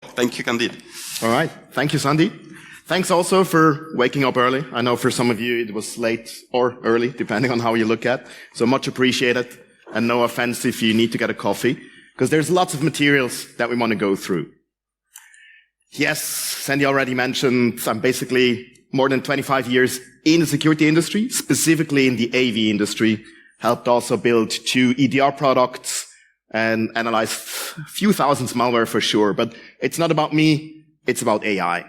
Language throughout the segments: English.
Thank you, Candid. All right. Thank you, Sandy. Thanks also for waking up early. I know for some of you it was late or early, depending on how you look at. So much appreciated. And no offense if you need to get a coffee, because there's lots of materials that we want to go through. Yes, Sandy already mentioned I'm basically more than 25 years in the security industry, specifically in the AV industry. Helped also build 2 EDR products and analyzed a few thousands malware for sure. But it's not about me, it's about AI.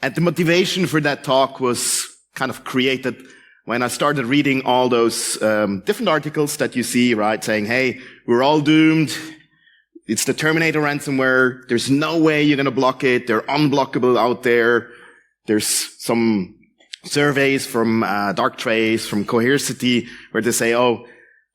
And the motivation for that talk was kind of created when I started reading all those different articles that you see, right, saying, hey, we're all doomed. It's the Terminator ransomware. There's no way you're going to block it. They're unblockable out there. There's some surveys from Darktrace, from Cohercity, where they say, oh,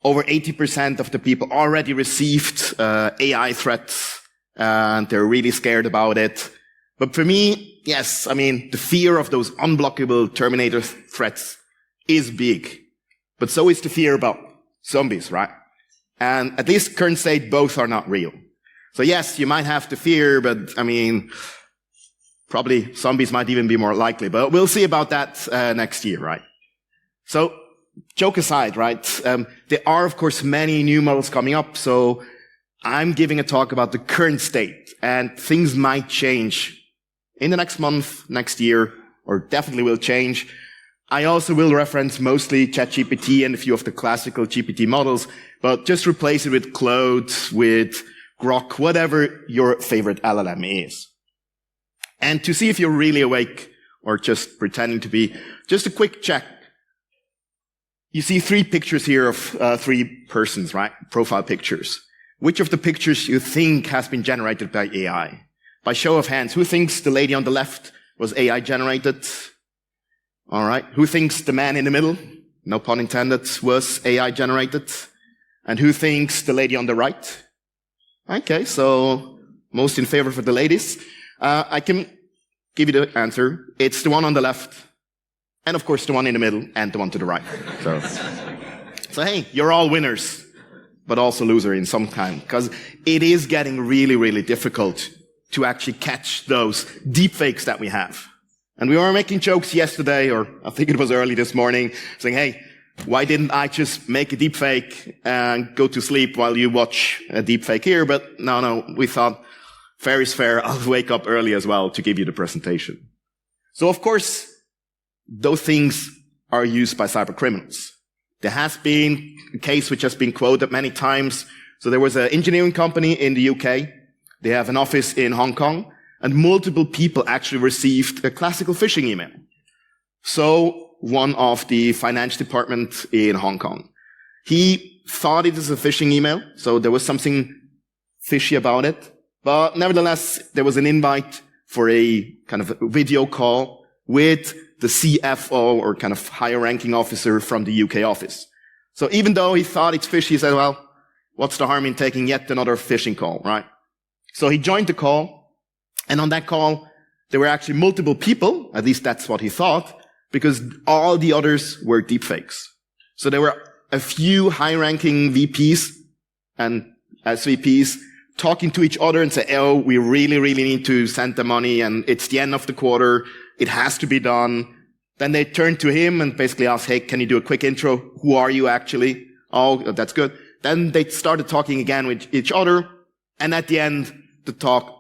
over 80% of the people already received AI threats, and they're really scared about it. But for me, yes, I mean, the fear of those unblockable Terminator threats is big. But so is the fear about zombies, right? And at least current state, both are not real. So yes, you might have the fear, but I mean, probably zombies might even be more likely. But we'll see about that next year, right? So, joke aside, right? There are, of course, many new models coming up. So I'm giving a talk about the current state, and things might change in the next month, next year, or definitely will change. I also will reference mostly ChatGPT and a few of the classical GPT models, but just replace it with Claude, with Grok, whatever your favorite LLM is. And to see if you're really awake or just pretending to be, just a quick check. You see 3 pictures here of 3 persons, right? Profile pictures. Which of the pictures you think has been generated by AI? By show of hands, who thinks the lady on the left was AI generated? All right. Who thinks the man in the middle, no pun intended, was AI generated? And who thinks the lady on the right? Okay, so most in favor for the ladies. I can give you the answer. It's the one on the left, and of course the one in the middle, and the one to the right. So hey, you're all winners, but also loser in some kind, because it is getting really, really difficult to actually catch those deepfakes that we have. And we were making jokes yesterday, or I think it was early this morning, saying, hey, why didn't I just make a deepfake and go to sleep while you watch a deepfake here? But no, we thought, fair is fair, I'll wake up early as well to give you the presentation. So of course, those things are used by cybercriminals. There has been a case which has been quoted many times. So there was an engineering company in the UK. They have an office in Hong Kong, and multiple people actually received a classical phishing email. So one of the finance department in Hong Kong, he thought it was a phishing email, so there was something fishy about it. But nevertheless, there was an invite for a kind of video call with the CFO, or kind of higher ranking officer from the UK office. So even though he thought it's fishy, he said, well, what's the harm in taking yet another phishing call, right? So he joined the call, and on that call, there were actually multiple people, at least that's what he thought, because all the others were deepfakes. So there were a few high-ranking VPs and SVPs talking to each other and say, oh, we really, really need to send the money, and it's the end of the quarter. It has to be done. Then they turned to him and basically asked, hey, can you do a quick intro? Who are you actually? Oh, that's good. Then they started talking again with each other, and at the end, the talk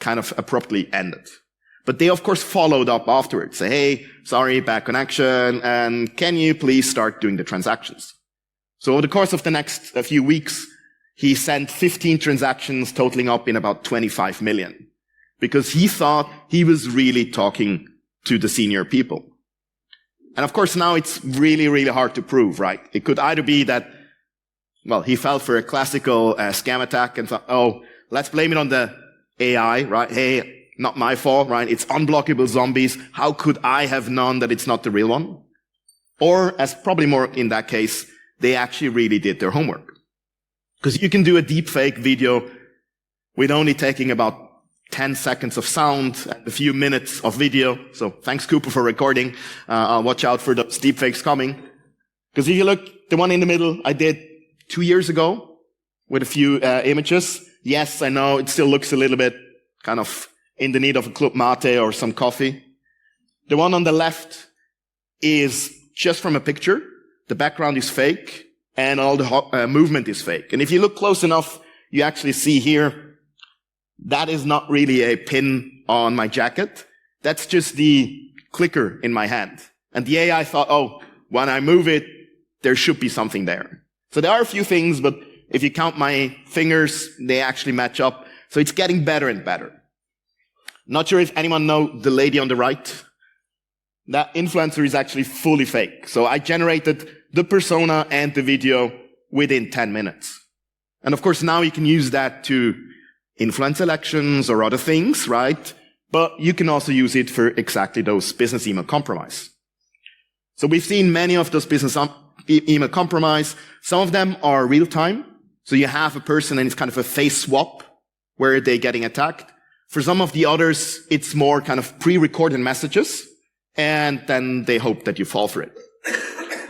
kind of abruptly ended. But they, of course, followed up afterwards. Say, hey, sorry, bad connection, and can you please start doing the transactions? So over the course of the next few weeks, he sent 15 transactions totaling up in about 25 million. Because he thought he was really talking to the senior people. And of course, now it's really, really hard to prove, right? It could either be that, well, he fell for a classical scam attack and thought, oh, let's blame it on the AI, right? Hey, not my fault, right? It's unblockable zombies. How could I have known that it's not the real one? Or, as probably more in that case, they actually really did their homework. Because you can do a deepfake video with only taking about 10 seconds of sound and a few minutes of video. So thanks, Cooper, for recording. I'll watch out for those deepfakes coming. Because if you look, the one in the middle I did 2 years ago with a few images. Yes, I know it still looks a little bit kind of in the need of a club mate or some coffee. The one on the left is just from a picture. The background is fake and all the movement is fake. And if you look close enough, you actually see here, that is not really a pin on my jacket. That's just the clicker in my hand. And the AI thought, oh, when I move it, there should be something there. So there are a few things, but if you count my fingers, they actually match up. So it's getting better and better. Not sure if anyone know the lady on the right. That influencer is actually fully fake. So I generated the persona and the video within 10 minutes. And of course, now you can use that to influence elections or other things, right? But you can also use it for exactly those business email compromise. So we've seen many of those business email compromise. Some of them are real time. So you have a person and it's kind of a face swap where they're getting attacked. For some of the others, it's more kind of pre-recorded messages. And then they hope that you fall for it.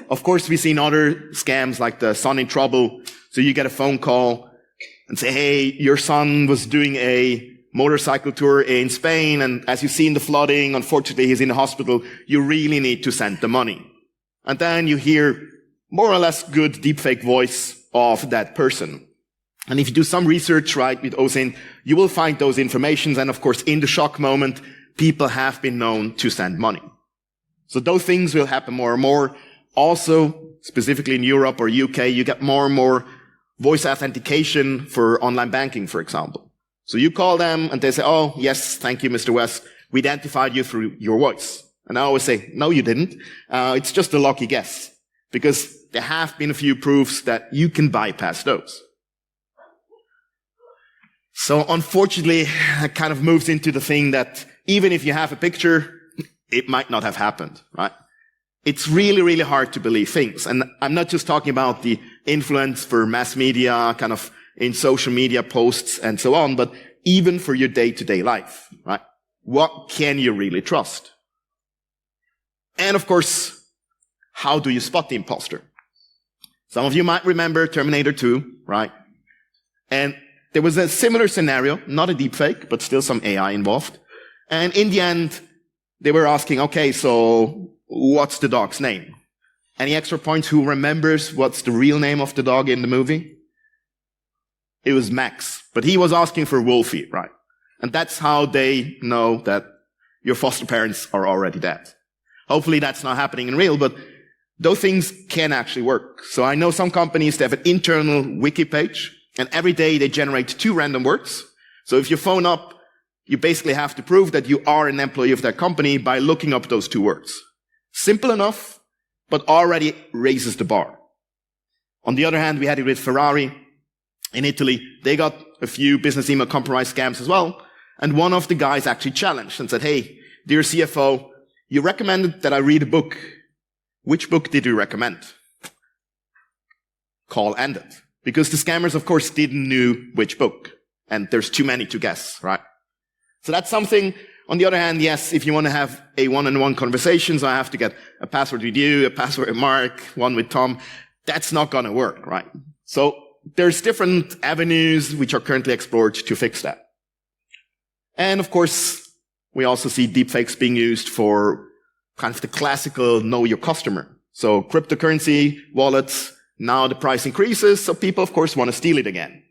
Of course, we've seen other scams like the son in trouble. So you get a phone call and say, hey, your son was doing a motorcycle tour in Spain. And as you see in the flooding, unfortunately, he's in the hospital. You really need to send the money. And then you hear more or less good deepfake voice of that person. And if you do some research, right, with OSINT, you will find those informations. And of course, in the shock moment, people have been known to send money. So those things will happen more and more. Also, specifically in Europe or UK, you get more and more voice authentication for online banking, for example. So you call them and they say, oh, yes, thank you, Mr. West. We identified you through your voice. And I always say, no, you didn't. It's just a lucky guess. Because there have been a few proofs that you can bypass those. So unfortunately, it kind of moves into the thing that even if you have a picture, it might not have happened, right? It's really, really hard to believe things. And I'm not just talking about the influence for mass media, kind of in social media posts and so on, but even for your day-to-day life, right? What can you really trust? And of course, how do you spot the imposter? Some of you might remember Terminator 2, right? And there was a similar scenario, not a deepfake, but still some AI involved. And in the end, they were asking, okay, so what's the dog's name? Any extra points? Who remembers what's the real name of the dog in the movie? It was Max, but he was asking for Wolfie, right? And that's how they know that your foster parents are already dead. Hopefully that's not happening in real, but those things can actually work. So I know some companies, they have an internal wiki page, and every day they generate 2 random words. So if you phone up, you basically have to prove that you are an employee of that company by looking up those 2 words. Simple enough, but already raises the bar. On the other hand, we had it with Ferrari in Italy. They got a few business email compromise scams as well. And one of the guys actually challenged and said, hey, dear CFO, you recommended that I read a book. Which book did you recommend? Call ended. Because the scammers, of course, didn't know which book. And there's too many to guess, right? So that's something. On the other hand, yes, if you want to have a one-on-one conversation, so I have to get a password with you, a password with Mark, one with Tom, that's not going to work, right? So there's different avenues which are currently explored to fix that. And of course, we also see deepfakes being used for kind of the classical know your customer. So cryptocurrency wallets, now the price increases, so people, of course, want to steal it again.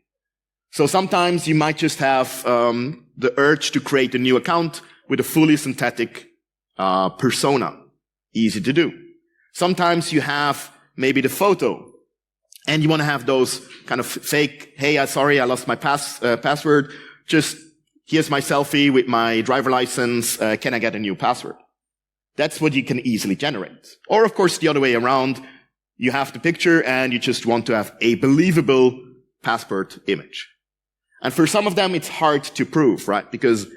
So sometimes you might just have the urge to create a new account with a fully synthetic persona. Easy to do. Sometimes you have maybe the photo, and you want to have those kind of fake, hey, sorry, I lost my password. Just here's my selfie with my driver license. Can I get a new password? That's what you can easily generate. Or, of course, the other way around. You have the picture and you just want to have a believable passport image. And for some of them, it's hard to prove, right? Because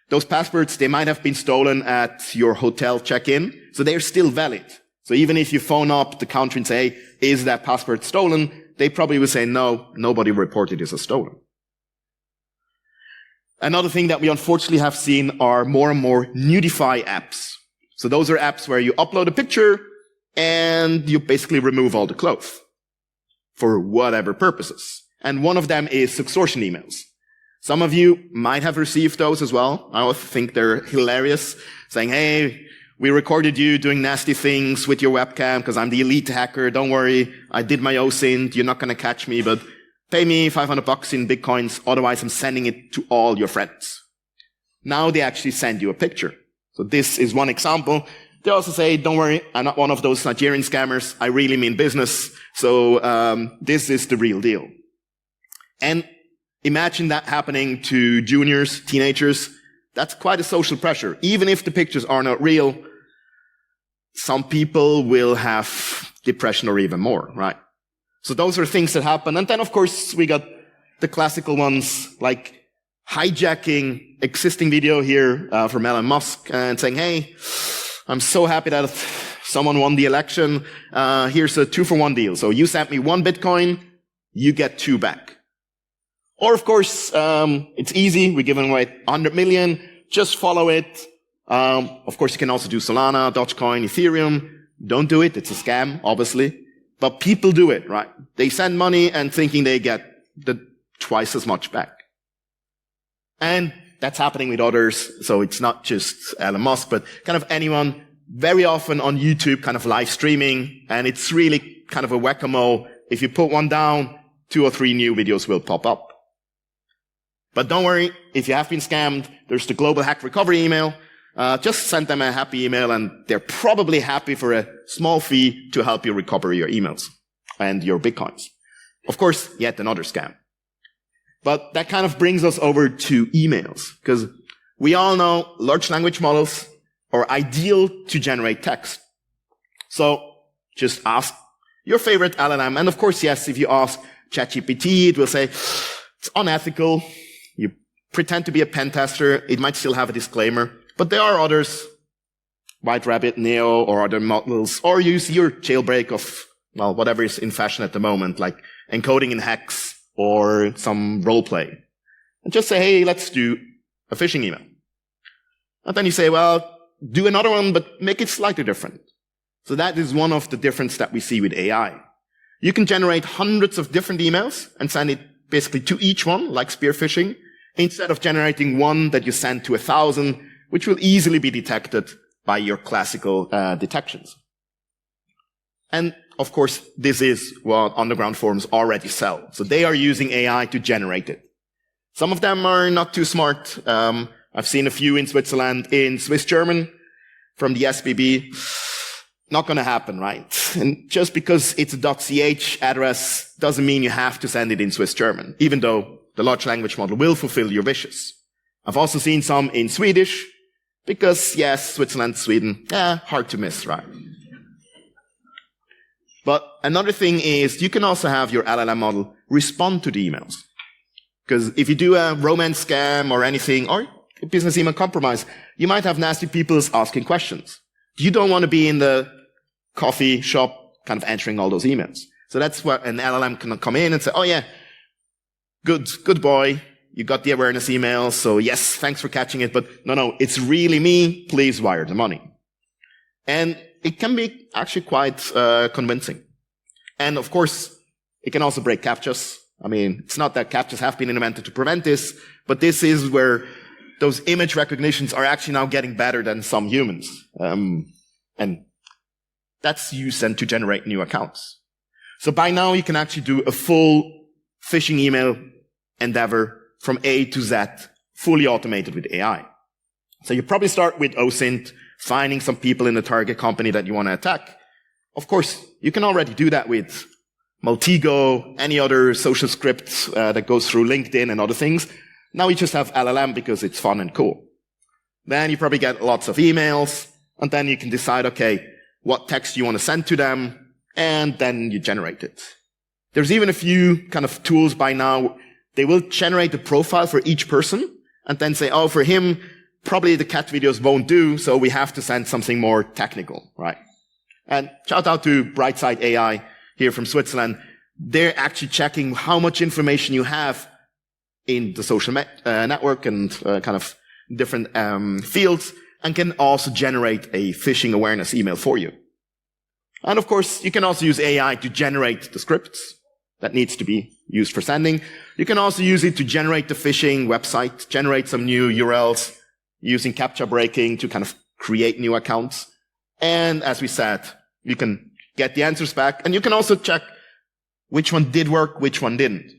those passports, they might have been stolen at your hotel check-in, so they're still valid. So even if you phone up the counter and say, hey, is that passport stolen? They probably will say, no, nobody reported it as stolen. Another thing that we unfortunately have seen are more and more nudify apps. So those are apps where you upload a picture and you basically remove all the clothes for whatever purposes. And one of them is extortion emails. Some of you might have received those as well. I also think they're hilarious, saying, hey, we recorded you doing nasty things with your webcam because I'm the elite hacker. Don't worry. I did my OSINT. You're not going to catch me, but pay me $500 in Bitcoins. Otherwise, I'm sending it to all your friends. Now they actually send you a picture. So this is one example. They also say, don't worry, I'm not one of those Nigerian scammers. I really mean business. So this is the real deal. And imagine that happening to juniors, teenagers. That's quite a social pressure. Even if the pictures are not real, some people will have depression or even more, right? So those are things that happen. And then, of course, we got the classical ones like hijacking existing video here from Elon Musk and saying, hey, I'm so happy that someone won the election. Here's a 2-for-1 deal. So you sent me 1 Bitcoin, you get 2 back. Or, of course, it's easy. We're giving away 100 million. Just follow it. Of course, you can also do Solana, Dogecoin, Ethereum. Don't do it. It's a scam, obviously. But people do it, right? They send money and thinking they get twice as much back. And that's happening with others. So it's not just Elon Musk, but kind of anyone very often on YouTube kind of live streaming. And it's really kind of a whack-a-mole. If you put one down, 2 or 3 new videos will pop up. But don't worry, if you have been scammed, there's the Global Hack Recovery email. Just send them a happy email and they're probably happy for a small fee to help you recover your emails and your Bitcoins. Of course, yet another scam. But that kind of brings us over to emails, because we all know large language models are ideal to generate text. So just ask your favorite LLM. And of course, yes, if you ask ChatGPT, it will say it's unethical. You pretend to be a pen tester. It might still have a disclaimer, but there are others, White Rabbit, Neo, or other models, or use your jailbreak of, well, whatever is in fashion at the moment, like encoding in hex or some role play. And just say, hey, let's do a phishing email. And then you say, well, do another one, but make it slightly different. So that is one of the differences that we see with AI. You can generate hundreds of different emails and send it basically to each one, like spear phishing, instead of generating one that you send to 1,000, which will easily be detected by your classical detections. And of course, this is what underground forums already sell. So they are using AI to generate it. Some of them are not too smart. I've seen a few in Switzerland in Swiss German from the SBB. Not going to happen, right? And just because it's a .ch address doesn't mean you have to send it in Swiss German, even though the large language model will fulfill your wishes. I've also seen some in Swedish because, yes, Switzerland, Sweden, hard to miss, right? But another thing is you can also have your LLM model respond to the emails. Because if you do a romance scam or anything, or a business email compromise, you might have nasty people asking questions. You don't want to be in the coffee shop kind of answering all those emails. So that's where an LLM can come in and say, oh yeah, good boy. You got the awareness email. So yes, thanks for catching it. But no, it's really me. Please wire the money. And it can be actually quite convincing. And of course, it can also break CAPTCHAs. I mean, it's not that CAPTCHAs have been invented to prevent this, but this is where those image recognitions are actually now getting better than some humans. And that's used then to generate new accounts. So by now, you can actually do a full phishing email endeavor from A to Z, fully automated with AI. So you probably start with OSINT, finding some people in the target company that you want to attack. Of course, you can already do that with Maltego, any other social script that goes through LinkedIn and other things. Now you just have LLM because it's fun and cool. Then you probably get lots of emails, and then you can decide, okay, what text you want to send to them, and then you generate it. There's even a few kind of tools by now. They will generate a profile for each person, and then say, oh, for him, probably the cat videos won't do, so we have to send something more technical, right? And shout out to Brightside AI here from Switzerland. They're actually checking how much information you have in the social network and kind of different fields, and can also generate a phishing awareness email for you. And of course, you can also use AI to generate the scripts. that needs to be used for sending. You can also use it to generate the phishing website, generate some new URLs using captcha breaking to kind of create new accounts. And as we said, you can get the answers back, and you can also check which one did work, which one didn't.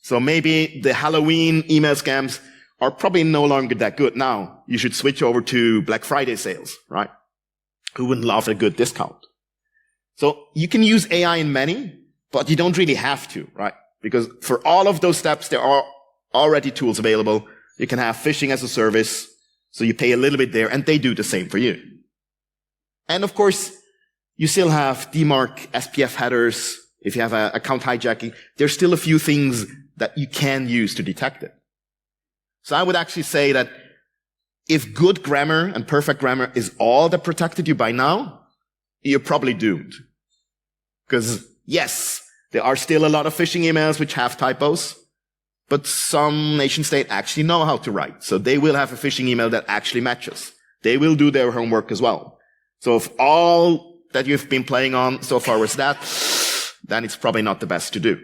So maybe the Halloween email scams are probably no longer that good now. You should switch over to Black Friday sales, right? Who wouldn't love a good discount? So you can use AI in many, but you don't really have to, right? Because for all of those steps, there are already tools available. You can have phishing as a service, so you pay a little bit there, and they do the same for you. And of course, you still have DMARC, SPF headers. If you have account hijacking, there's still a few things that you can use to detect it. So I would actually say that if good grammar and perfect grammar is all that protected you by now, you're probably doomed. Because yes, there are still a lot of phishing emails which have typos, but some nation state actually know how to write. So they will have a phishing email that actually matches. They will do their homework as well. So if all that you've been playing on so far was that, then it's probably not the best to do.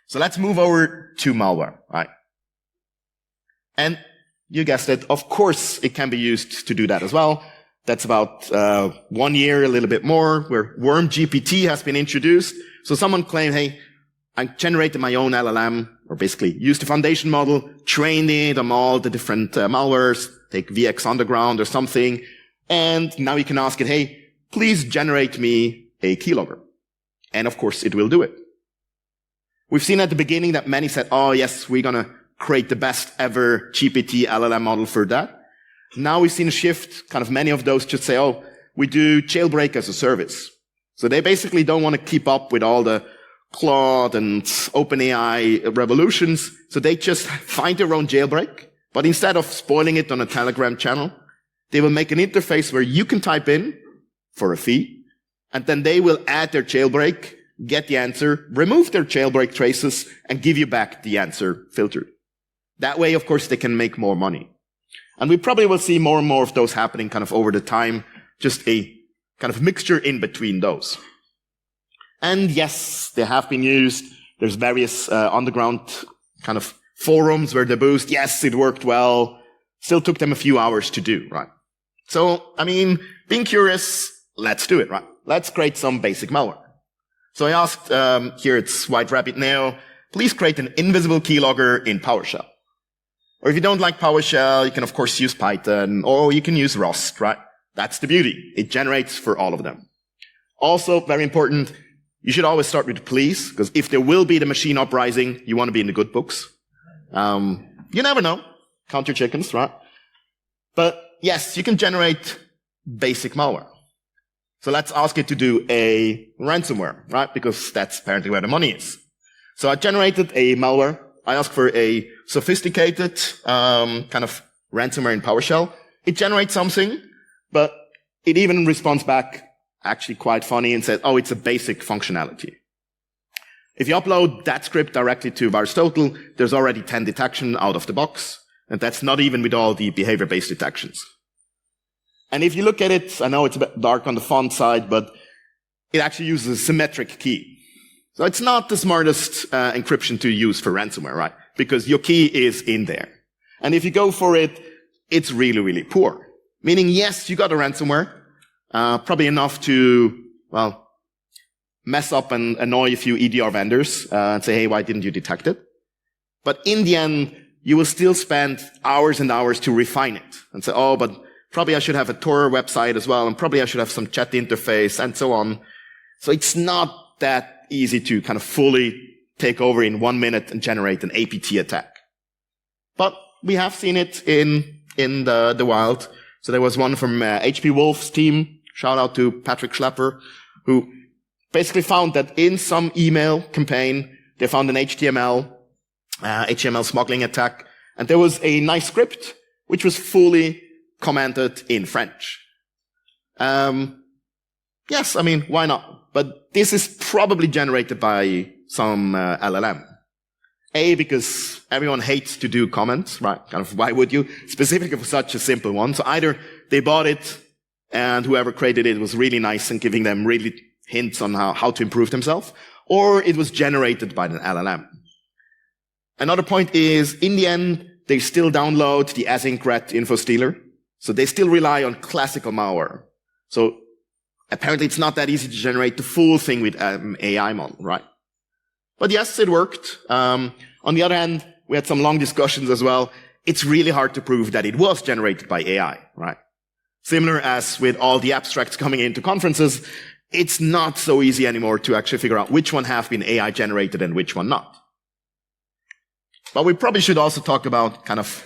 So let's move over to malware, right? And you guessed it, of course it can be used to do that as well. That's about 1 year, a little bit more, where Worm GPT has been introduced. So someone claimed, hey, I generated my own LLM, or basically used the foundation model, trained it on all the different malwares, take VX Underground or something, and now you can ask it, hey, please generate me a keylogger. And of course it will do it. We've seen at the beginning that many said, oh yes, we're gonna create the best ever GPT LLM model for that. Now we've seen a shift, kind of many of those just say, oh, we do jailbreak as a service. So they basically don't want to keep up with all the Claude and OpenAI revolutions. So they just find their own jailbreak, but instead of spoiling it on a Telegram channel, they will make an interface where you can type in for a fee, and then they will add their jailbreak, get the answer, remove their jailbreak traces, and give you back the answer filtered. That way, of course, they can make more money. And we probably will see more and more of those happening kind of over the time, just a kind of mixture in between those. And yes, they have been used. There's various underground kind of forums where they boost, yes, it worked well. Still took them a few hours to do, right? So, I mean, being curious, let's do it, right? Let's create some basic malware. So I asked, here it's White Rabbit Neo, please create an invisible keylogger in PowerShell. Or if you don't like PowerShell, you can of course use Python, or you can use Rust, right? That's the beauty. It generates for all of them. Also, very important, you should always start with please, because if there will be the machine uprising, you want to be in the good books. You never know. Count your chickens, right? But yes, you can generate basic malware. So let's ask it to do a ransomware, right? Because that's apparently where the money is. So I generated a malware. I asked for a sophisticated kind of ransomware in PowerShell. It generates something, but it even responds back actually quite funny and said, oh, it's a basic functionality. If you upload that script directly to VirusTotal, there's already 10 detection out of the box. And that's not even with all the behavior-based detections. And if you look at it, I know it's a bit dark on the font side, but it actually uses a symmetric key. So it's not the smartest encryption to use for ransomware, right? Because your key is in there. And if you go for it, it's really, really poor. Meaning, yes, you got a ransomware, probably enough to, well, mess up and annoy a few EDR vendors and say, hey, why didn't you detect it? But in the end, you will still spend hours and hours to refine it and say, oh, but probably I should have a Tor website as well, and probably I should have some chat interface and so on. So it's not that easy to kind of fully take over in 1 minute and generate an APT attack. But we have seen it in the wild. So there was one from HP Wolf's team, shout out to Patrick Schlepper, who basically found that in some email campaign, they found an HTML smuggling attack, and there was a nice script which was fully commented in French. Yes, I mean, why not? But this is probably generated by some LLM. Because everyone hates to do comments, right? Kind of, why would you? Specifically for such a simple one. So either they bought it and whoever created it was really nice and giving them really hints on how to improve themselves, or it was generated by an LLM. Another point is, in the end, they still download the async ret info stealer. So they still rely on classical malware. So apparently it's not that easy to generate the full thing with AI model, right? But yes, it worked. On the other hand, we had some long discussions as well. It's really hard to prove that it was generated by AI, right? Similar as with all the abstracts coming into conferences, it's not so easy anymore to actually figure out which one have been AI generated and which one not. But we probably should also talk about kind of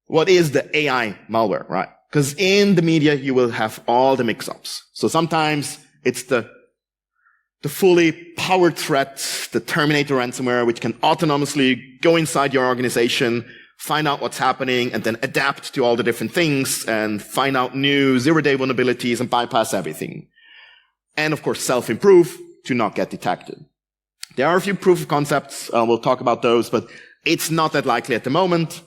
what is the AI malware, right? Because in the media, you will have all the mix-ups. So sometimes it's the fully powered threat, the Terminator ransomware, which can autonomously go inside your organization, find out what's happening, and then adapt to all the different things and find out new zero-day vulnerabilities and bypass everything. And of course, self-improve to not get detected. There are a few proof of concepts. We'll talk about those, but it's not that likely at the moment.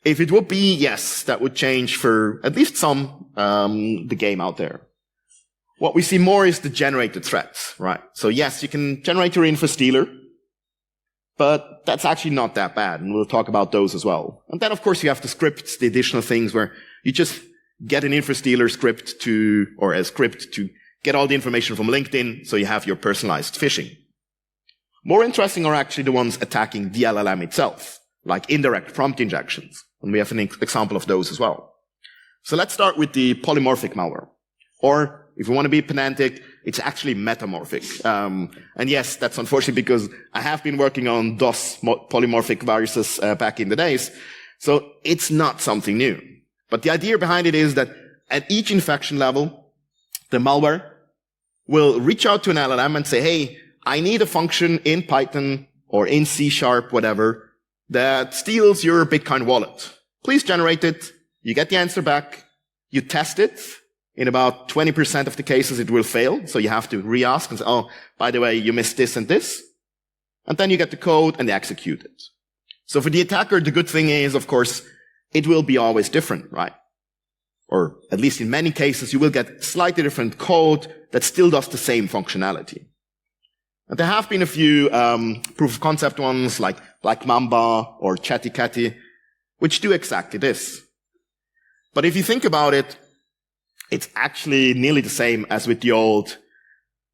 If it would be, yes, that would change for at least some, the game out there. What we see more is the generated threats, right? So yes, you can generate your info stealer, but that's actually not that bad, and we'll talk about those as well. And then, of course, you have the scripts, the additional things where you just get an info stealer script or a script to get all the information from LinkedIn, so you have your personalized phishing. More interesting are actually the ones attacking the LLM itself, like indirect prompt injections. And we have an example of those as well. So let's start with the polymorphic malware. Or, if we want to be pedantic, it's actually metamorphic. And yes, that's unfortunately because I have been working on DOS polymorphic viruses back in the days. So it's not something new. But the idea behind it is that at each infection level, the malware will reach out to an LLM and say, hey, I need a function in Python or in C#, whatever, that steals your Bitcoin wallet. Please generate it. You get the answer back. You test it. In about 20% of the cases, it will fail. So you have to re-ask and say, oh, by the way, you missed this and this. And then you get the code and they execute it. So for the attacker, the good thing is, of course, it will be always different, right? Or at least in many cases, you will get slightly different code that still does the same functionality. And there have been a few proof of concept ones like Black Mamba or Chatty Catty, which do exactly this. But if you think about it, it's actually nearly the same as with the old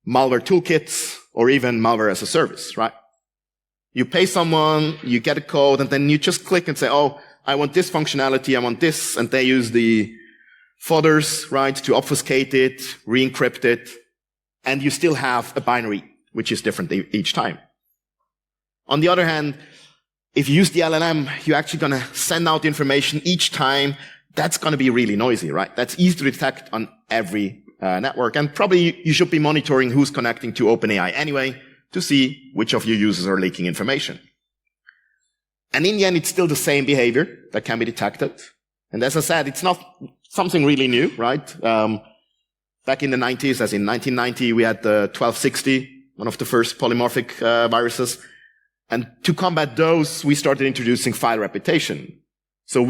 malware toolkits or even malware as a service, right? You pay someone, you get a code, and then you just click and say, oh, I want this functionality, I want this, and they use the fodders, right, to obfuscate it, re-encrypt it, and you still have a binary, which is different each time. On the other hand, if you use the LLM, you're actually going to send out information each time. That's going to be really noisy, right? That's easy to detect on every network. And probably you should be monitoring who's connecting to OpenAI anyway to see which of your users are leaking information. And in the end, it's still the same behavior that can be detected. And as I said, it's not something really new, right? Back in the 90s, as in 1990, we had the 1260, one of the first polymorphic viruses. And to combat those, we started introducing file reputation. So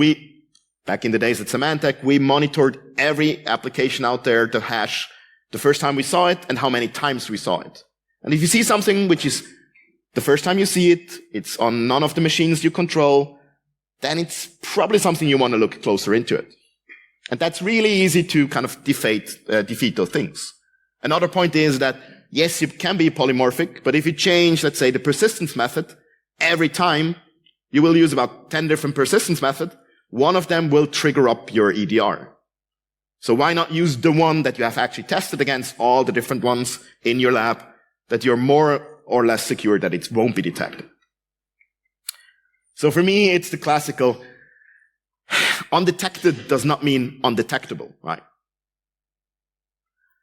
back in the days at Symantec, we monitored every application out there, the hash, the first time we saw it and how many times we saw it. And if you see something which is the first time you see it, it's on none of the machines you control, then it's probably something you want to look closer into it. And that's really easy to kind of defeat those things. Another point is that, yes, it can be polymorphic, but if you change, let's say, the persistence method every time, you will use about 10 different persistence methods. One of them will trigger up your EDR. So why not use the one that you have actually tested against all the different ones in your lab that you're more or less secure that it won't be detected? So for me, it's the classical undetected does not mean undetectable, right?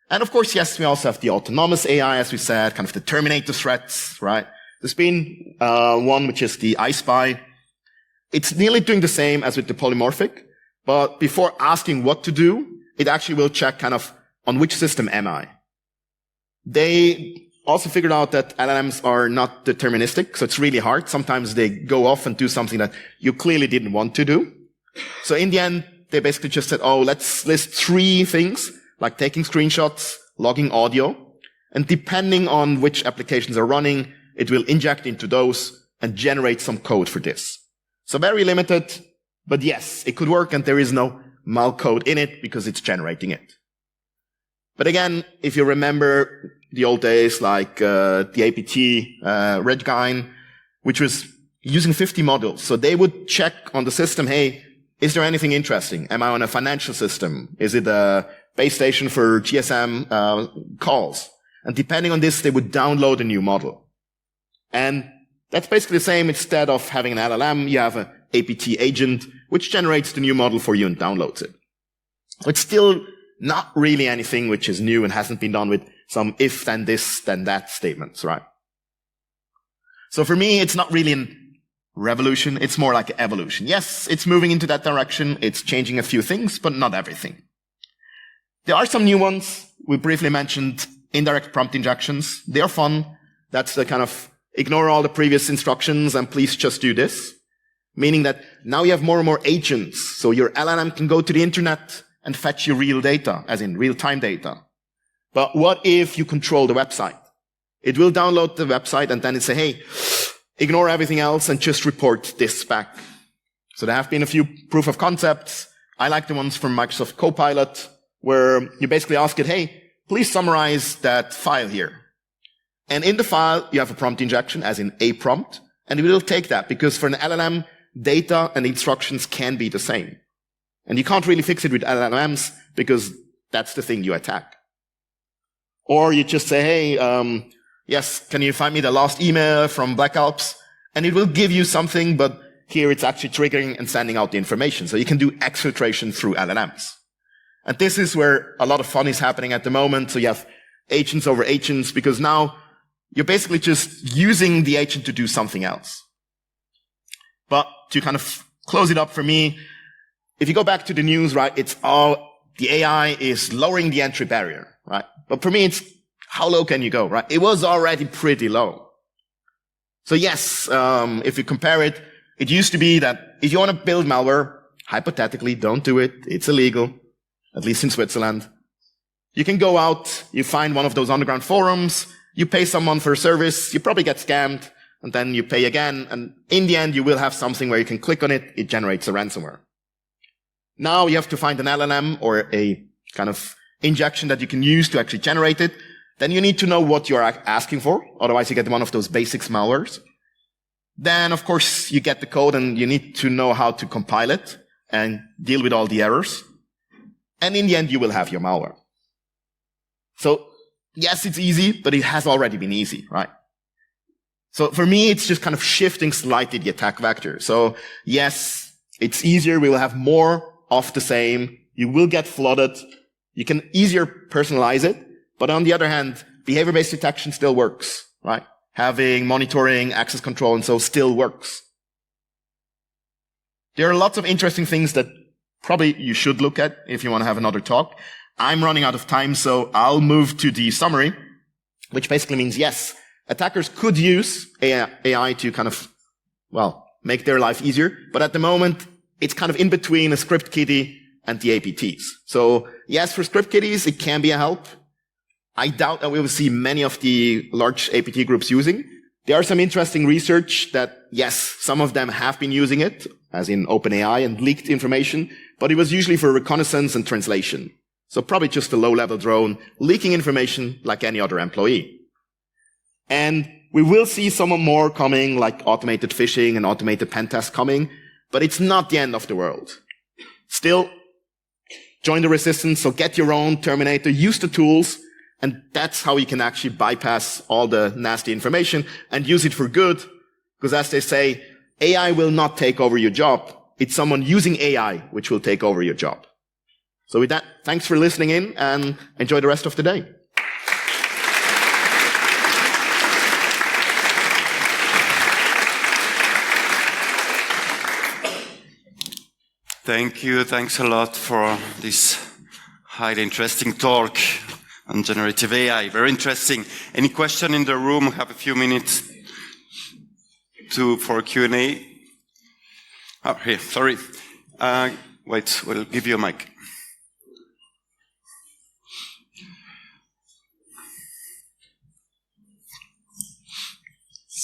And of course, yes, we also have the autonomous AI, as we said, kind of the Terminator threats, right? There's been one which is the iSpy. It's nearly doing the same as with the polymorphic, but before asking what to do, it actually will check kind of on which system am I. They also figured out that LLMs are not deterministic, so it's really hard. Sometimes they go off and do something that you clearly didn't want to do. So in the end, they basically just said, oh, let's list 3 things, like taking screenshots, logging audio, And depending on which applications are running, it will inject into those and generate some code for this. So very limited, but yes, it could work, and there is no mal code in it because it's generating it. But again, if you remember the old days like the APT Redgine, which was using 50 models. So they would check on the system, hey, is there anything interesting? Am I on a financial system? Is it a base station for GSM calls? And depending on this, they would download a new model. And that's basically the same. Instead of having an LLM, you have an APT agent, which generates the new model for you and downloads it. So it's still not really anything which is new and hasn't been done with some if, then this, then that statements, right? So for me, it's not really a revolution. It's more like an evolution. Yes, it's moving into that direction. It's changing a few things, but not everything. There are some new ones. We briefly mentioned indirect prompt injections. They are fun. That's the kind of ignore all the previous instructions and please just do this. Meaning that now you have more and more agents. So your LLM can go to the internet and fetch you real data, as in real-time data. But what if you control the website? It will download the website and then it say, hey, ignore everything else and just report this back. So there have been a few proof of concepts. I like the ones from Microsoft Copilot, where you basically ask it, hey, please summarize that file here. And in the file, you have a prompt injection, as in a prompt, and it will take that, because for an LLM, data and instructions can be the same. And you can't really fix it with LLMs, because that's the thing you attack. Or you just say, hey, yes, can you find me the last email from BlackAlps? And it will give you something, but here it's actually triggering and sending out the information. So you can do exfiltration through LLMs. And this is where a lot of fun is happening at the moment. So you have agents over agents, because now you're basically just using the agent to do something else. But to kind of close it up for me, if you go back to the news, right, it's all, the AI is lowering the entry barrier, right? But for me, it's how low can you go, right? It was already pretty low. So yes, if you compare it, it used to be that if you want to build malware, hypothetically, don't do it. It's illegal, at least in Switzerland. You can go out, you find one of those underground forums, you pay someone for a service, you probably get scammed, and then you pay again, and in the end, you will have something where you can click on it, it generates a ransomware. Now you have to find an LLM or a kind of injection that you can use to actually generate it. Then you need to know what you're asking for. Otherwise, you get one of those basics malwares. Then, of course, you get the code and you need to know how to compile it and deal with all the errors. And in the end, you will have your malware. So, yes, it's easy, but it has already been easy, right? So for me, it's just kind of shifting slightly the attack vector. So yes, it's easier. We will have more of the same. You will get flooded. You can easier personalize it. But on the other hand, behavior-based detection still works, right? Having monitoring, access control, and so still works. There are lots of interesting things that probably you should look at if you want to have another talk. I'm running out of time, so I'll move to the summary, which basically means, yes, attackers could use AI to kind of, well, make their life easier. But at the moment, it's kind of in between a script kiddie and the APTs. So yes, for script kiddies, it can be a help. I doubt that we will see many of the large APT groups using. There are some interesting research that, yes, some of them have been using it, as in OpenAI, and leaked information, but it was usually for reconnaissance and translation. So probably just a low-level drone leaking information like any other employee. And we will see some more coming, like automated phishing and automated pen tests coming, but it's not the end of the world. Still, join the resistance, so get your own Terminator, use the tools, and that's how you can actually bypass all the nasty information and use it for good. Because as they say, AI will not take over your job. It's someone using AI which will take over your job. So with that, thanks for listening in and enjoy the rest of the day. Thank you. Thanks a lot for this highly interesting talk on generative AI. Very interesting. Any question in the room? We have a few minutes for Q&A. Oh, here, sorry. Wait, we'll give you a mic.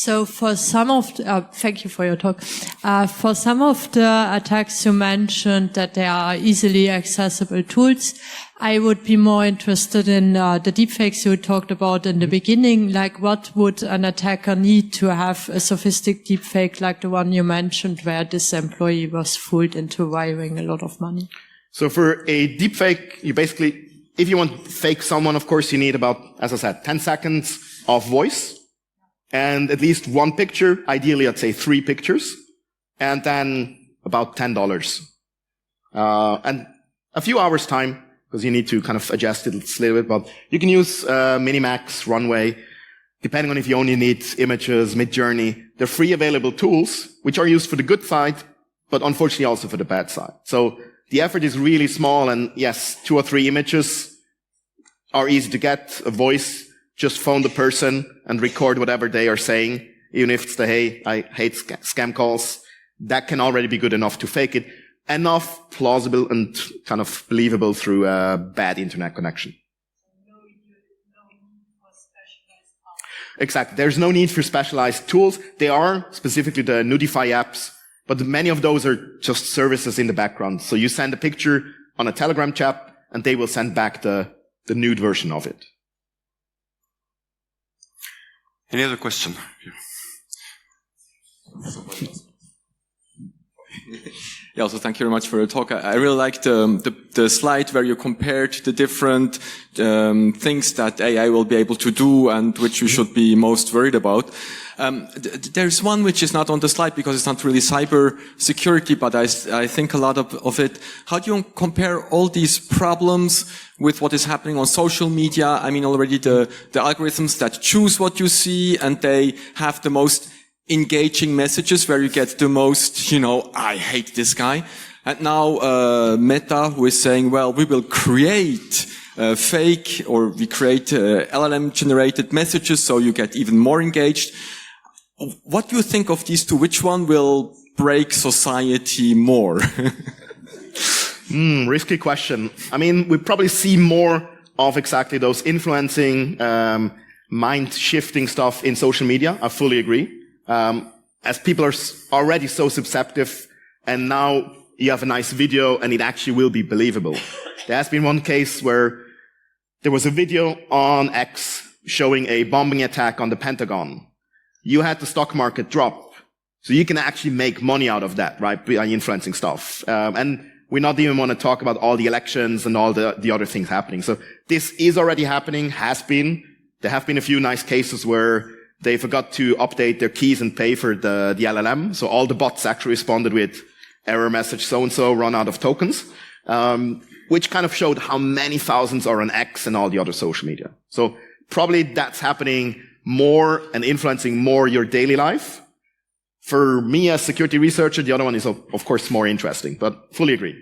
So for some of thank you for your talk. For some of the attacks you mentioned that they are easily accessible tools. I would be more interested in the deepfakes you talked about in the beginning. Like, what would an attacker need to have a sophisticated deepfake like the one you mentioned, where this employee was fooled into wiring a lot of money? So for a deepfake, you basically, if you want to fake someone, of course, you need about, as I said, 10 seconds of voice. And at least one picture, ideally, I'd say 3 pictures, and then about $10. And a few hours time, because you need to kind of adjust it a little bit, but you can use Minimax, Runway, depending on if you only need images, Midjourney. They're free available tools, which are used for the good side, but unfortunately also for the bad side. So the effort is really small, and yes, 2 or 3 images are easy to get, a voice. Just phone the person and record whatever they are saying, even if it's the, hey, I hate scam calls. That can already be good enough to fake it. Enough plausible and kind of believable through a bad internet connection. Exactly. There's no need for specialized tools. They are specifically the Nudify apps, but many of those are just services in the background. So you send a picture on a Telegram chat and they will send back the nude version of it. Any other question? Yeah, also thank you very much for your talk. I really liked the slide where you compared the different things that AI will be able to do and which we should be most worried about. There's one which is not on the slide because it's not really cyber security, but I think a lot of it. How do you compare all these problems with what is happening on social media? I mean, already the algorithms that choose what you see and they have the most engaging messages where you get the most, I hate this guy. And now Meta, who is saying, well, we will create fake, or we create LLM generated messages so you get even more engaged. What do you think of these two? Which one will break society more? Risky question. I mean, we probably see more of exactly those influencing, mind-shifting stuff in social media. I fully agree. As people are already so susceptible, and now you have a nice video and it actually will be believable. There has been one case where there was a video on X showing a bombing attack on the Pentagon. You had the stock market drop. So you can actually make money out of that, right? By influencing stuff. And we not even want to talk about all the elections and all the other things happening. So this is already happening, has been. There have been a few nice cases where they forgot to update their keys and pay for the LLM. So all the bots actually responded with error message so-and-so run out of tokens, which kind of showed how many thousands are on X and all the other social media. So probably that's happening more and influencing more your daily life. For me as security researcher, the other one is of course more interesting, but fully agree.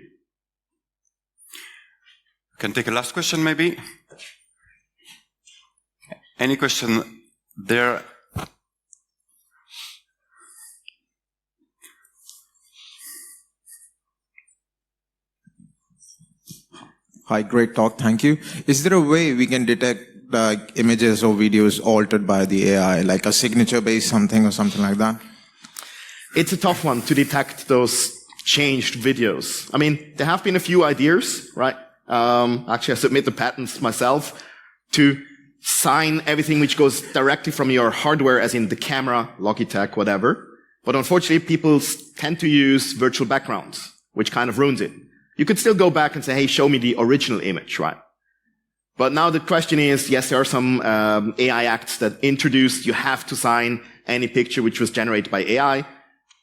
Can take a last question maybe? Any question there? Hi, great talk. Thank you. Is there a way we can detect images or videos altered by the AI, like a signature-based something or something like that? It's a tough one to detect those changed videos. I mean, there have been a few ideas, right? Actually, I submit the patents myself to sign everything which goes directly from your hardware, as in the camera, Logitech, whatever. But unfortunately, people tend to use virtual backgrounds, which kind of ruins it. You could still go back and say, hey, show me the original image, right? But now the question is, yes, there are some AI acts that introduce you have to sign any picture which was generated by AI.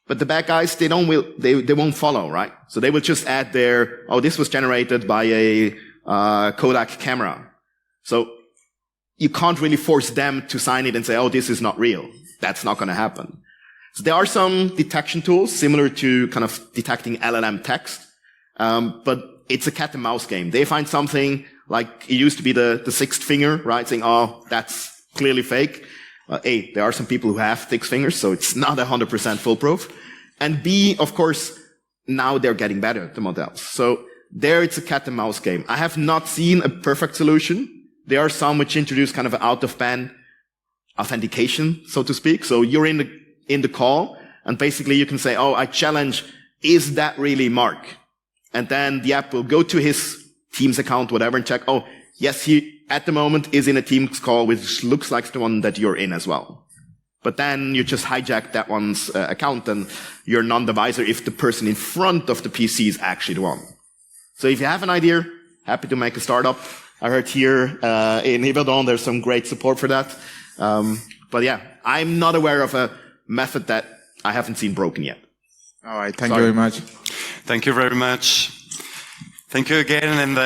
But the bad guys, they won't follow, right? So they will just add their, oh, this was generated by a Kodak camera. So you can't really force them to sign it and say, oh, this is not real. That's not going to happen. So there are some detection tools similar to kind of detecting LLM text. But it's a cat and mouse game. They find something like it used to be the sixth finger, right? Saying, oh, that's clearly fake. A, there are some people who have 6 fingers, so it's not 100% foolproof. And B, of course, now they're getting better, the models. So there it's a cat and mouse game. I have not seen a perfect solution. There are some which introduce kind of an out of band authentication, so to speak. So you're in the call, and basically you can say, oh, I challenge, is that really Mark? And then the app will go to his Teams account, whatever, and check, oh, yes, he at the moment is in a Teams call, which looks like the one that you're in as well. But then you just hijack that one's account, and you're none the wiser if the person in front of the PC is actually the one. So if you have an idea, happy to make a startup. I heard here in Ibadan there's some great support for that. But yeah, I'm not aware of a method that I haven't seen broken yet. All right, thank you very much. Thank you very much. Thank you again, and